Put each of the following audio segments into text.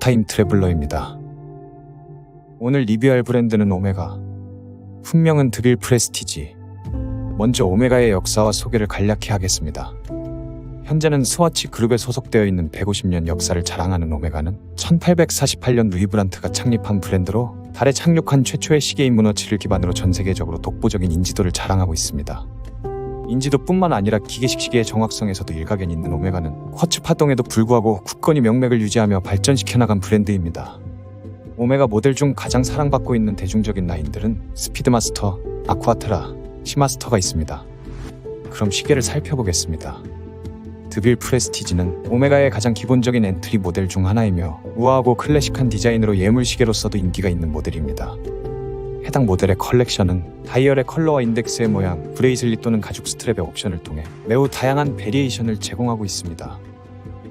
타임 트래블러입니다. 오늘 리뷰할 브랜드는 오메가. 품명은 드빌 프레스티지. 먼저 오메가의 역사와 소개를 간략히 하겠습니다. 현재는 스와치 그룹에 소속되어 있는 150년 역사를 자랑하는 오메가는 1848년 루이 브란트가 창립한 브랜드로 달에 착륙한 최초의 시계 임무너치를 기반으로 전 세계적으로 독보적인 인지도를 자랑하고 있습니다. 인지도뿐만 아니라 기계식 시계의 정확성에서도 일가견이 있는 오메가는 쿼츠 파동에도 불구하고 굳건히 명맥을 유지하며 발전시켜 나간 브랜드입니다. 오메가 모델 중 가장 사랑받고 있는 대중적인 라인들은 스피드마스터, 아쿠아테라, 시마스터가 있습니다. 그럼 시계를 살펴보겠습니다. 드빌 프레스티지는 오메가의 가장 기본적인 엔트리 모델 중 하나이며 우아하고 클래식한 디자인으로 예물 시계로서도 인기가 있는 모델입니다. 해당 모델의 컬렉션은 다이얼의 컬러와 인덱스의 모양, 브레이슬릿 또는 가죽 스트랩의 옵션을 통해 매우 다양한 베리에이션을 제공하고 있습니다.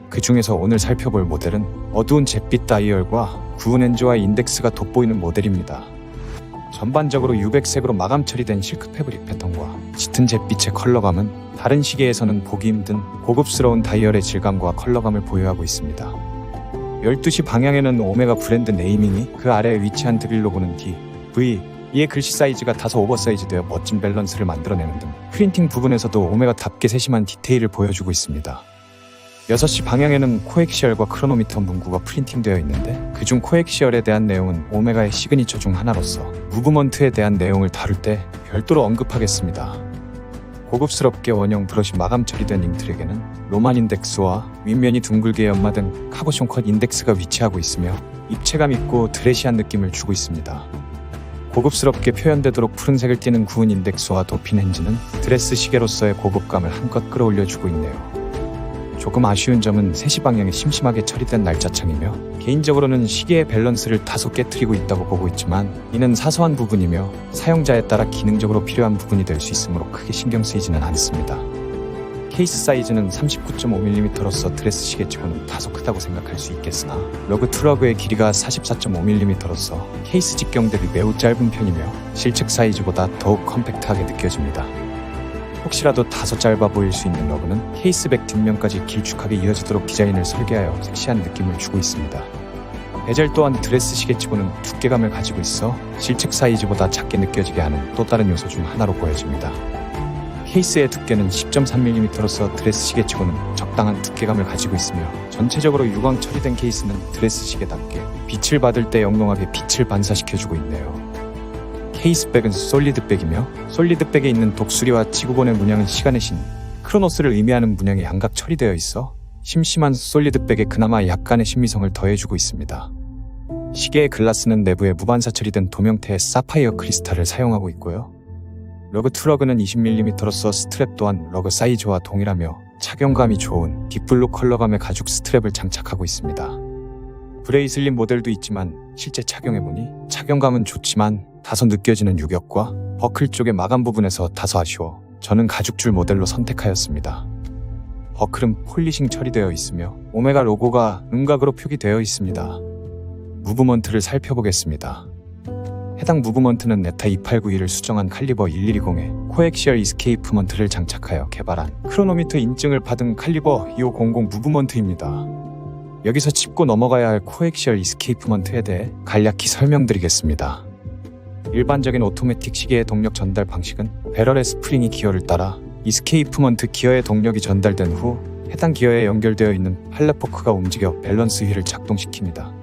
그 중에서 오늘 살펴볼 모델은 어두운 잿빛 다이얼과 구운 엔조와 인덱스가 돋보이는 모델입니다. 전반적으로 유백색으로 마감 처리된 실크 패브릭 패턴과 짙은 잿빛의 컬러감은 다른 시계에서는 보기 힘든 고급스러운 다이얼의 질감과 컬러감을 보유하고 있습니다. 12시 방향에는 오메가 브랜드 네이밍이, 그 아래에 위치한 드빌 로고는 D, V, 이의 글씨 사이즈가 다소 오버사이즈되어 멋진 밸런스를 만들어내는 등 프린팅 부분에서도 오메가답게 세심한 디테일을 보여주고 있습니다. 6시 방향에는 코엑시얼과 크로노미터 문구가 프린팅되어 있는데 그중 코엑시얼에 대한 내용은 오메가의 시그니처 중 하나로서 무브먼트에 대한 내용을 다룰 때 별도로 언급하겠습니다. 고급스럽게 원형 브러쉬 마감 처리된 잉트랙에는 로만 인덱스와 윗면이 둥글게 연마된 카보션 컷 인덱스가 위치하고 있으며 입체감 있고 드레시한 느낌을 주고 있습니다. 고급스럽게 표현되도록 푸른색을 띠는 구운 인덱스와 도핀 핸즈는 드레스 시계로서의 고급감을 한껏 끌어올려주고 있네요. 조금 아쉬운 점은 3시 방향에 심심하게 처리된 날짜창이며 개인적으로는 시계의 밸런스를 다소 깨트리고 있다고 보고 있지만 이는 사소한 부분이며 사용자에 따라 기능적으로 필요한 부분이 될 수 있으므로 크게 신경 쓰이지는 않습니다. 케이스 사이즈는 39.5mm로서 드레스 시계치고는 다소 크다고 생각할 수 있겠으나 러그 트러그의 길이가 44.5mm로서 케이스 직경 대비 매우 짧은 편이며 실측 사이즈보다 더욱 컴팩트하게 느껴집니다. 혹시라도 다소 짧아 보일 수 있는 러그는 케이스백 뒷면까지 길쭉하게 이어지도록 디자인을 설계하여 섹시한 느낌을 주고 있습니다. 베젤 또한 드레스 시계치고는 두께감을 가지고 있어 실측 사이즈보다 작게 느껴지게 하는 또 다른 요소 중 하나로 보여집니다. 케이스의 두께는 10.3mm로서 드레스 시계치고는 적당한 두께감을 가지고 있으며 전체적으로 유광 처리된 케이스는 드레스 시계답게 빛을 받을 때 영롱하게 빛을 반사시켜주고 있네요. 케이스백은 솔리드백이며 솔리드백에 있는 독수리와 지구본의 문양은 시간의 신, 크로노스를 의미하는 문양이 양각 처리되어 있어 심심한 솔리드백에 그나마 약간의 신미성을 더해주고 있습니다. 시계의 글라스는 내부에 무반사 처리된 도명태의 사파이어 크리스탈을 사용하고 있고요. 러그 트러그는 20mm로서 스트랩 또한 러그 사이즈와 동일하며 착용감이 좋은 딥블루 컬러감의 가죽 스트랩을 장착하고 있습니다. 브레이슬릿 모델도 있지만 실제 착용해보니 착용감은 좋지만 다소 느껴지는 유격과 버클 쪽의 마감 부분에서 다소 아쉬워 저는 가죽줄 모델로 선택하였습니다. 버클은 폴리싱 처리되어 있으며 오메가 로고가 음각으로 표기되어 있습니다. 무브먼트를 살펴보겠습니다. 해당 무브먼트는 네타 2891을 수정한 칼리버 1120에 코엑시얼 이스케이프먼트를 장착하여 개발한 크로노미터 인증을 받은 칼리버 2500 무브먼트입니다. 여기서 짚고 넘어가야 할 코엑시얼 이스케이프먼트에 대해 간략히 설명드리겠습니다. 일반적인 오토매틱 시계의 동력 전달 방식은 배럴의 스프링이 기어를 따라 이스케이프먼트 기어의 동력이 전달된 후 해당 기어에 연결되어 있는 팔레포크가 움직여 밸런스 휠을 작동시킵니다.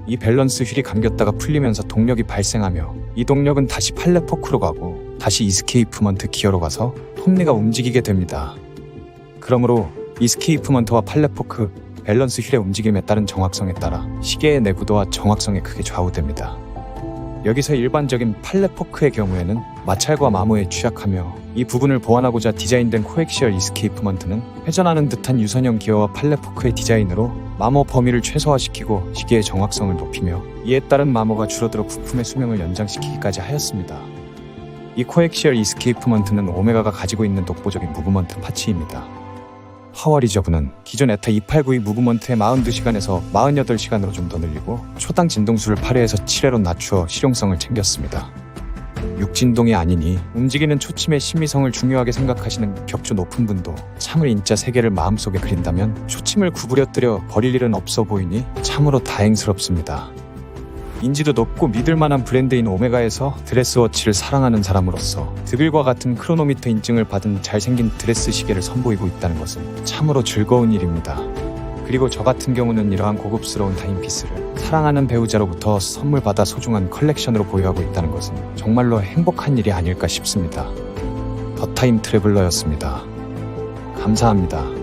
이 밸런스 휠이 감겼다가 풀리면서 동력이 발생하며 이 동력은 다시 팔레포크로 가고 다시 이스케이프먼트 기어로 가서 톱니가 움직이게 됩니다. 그러므로 이스케이프먼트와 팔레포크, 밸런스 휠의 움직임에 따른 정확성에 따라 시계의 내구도와 정확성에 크게 좌우됩니다. 여기서 일반적인 팔레포크의 경우에는 마찰과 마모에 취약하며 이 부분을 보완하고자 디자인된 코엑시얼 이스케이프먼트는 회전하는 듯한 유선형 기어와 팔레포크의 디자인으로 마모 범위를 최소화시키고 시계의 정확성을 높이며 이에 따른 마모가 줄어들어 부품의 수명을 연장시키기까지 하였습니다. 이 코엑시얼 이스케이프먼트는 오메가가 가지고 있는 독보적인 무브먼트 파츠입니다. 파워 리저브는 기존 에타 2892 무브먼트의 42시간에서 48시간으로 좀 더 늘리고 초당 진동수를 8회에서 7회로 낮추어 실용성을 챙겼습니다. 육진동이 아니니 움직이는 초침의 심미성을 중요하게 생각하시는 격조 높은 분도 참을 인자 세계를 마음속에 그린다면 초침을 구부려뜨려 버릴 일은 없어 보이니 참으로 다행스럽습니다. 인지도 높고 믿을만한 브랜드인 오메가에서 드레스워치를 사랑하는 사람으로서 드빌과 같은 크로노미터 인증을 받은 잘생긴 드레스 시계를 선보이고 있다는 것은 참으로 즐거운 일입니다. 그리고 저 같은 경우는 이러한 고급스러운 타임피스를 사랑하는 배우자로부터 선물 받아 소중한 컬렉션으로 보유하고 있다는 것은 정말로 행복한 일이 아닐까 싶습니다. 더 타임 트래블러였습니다. 감사합니다.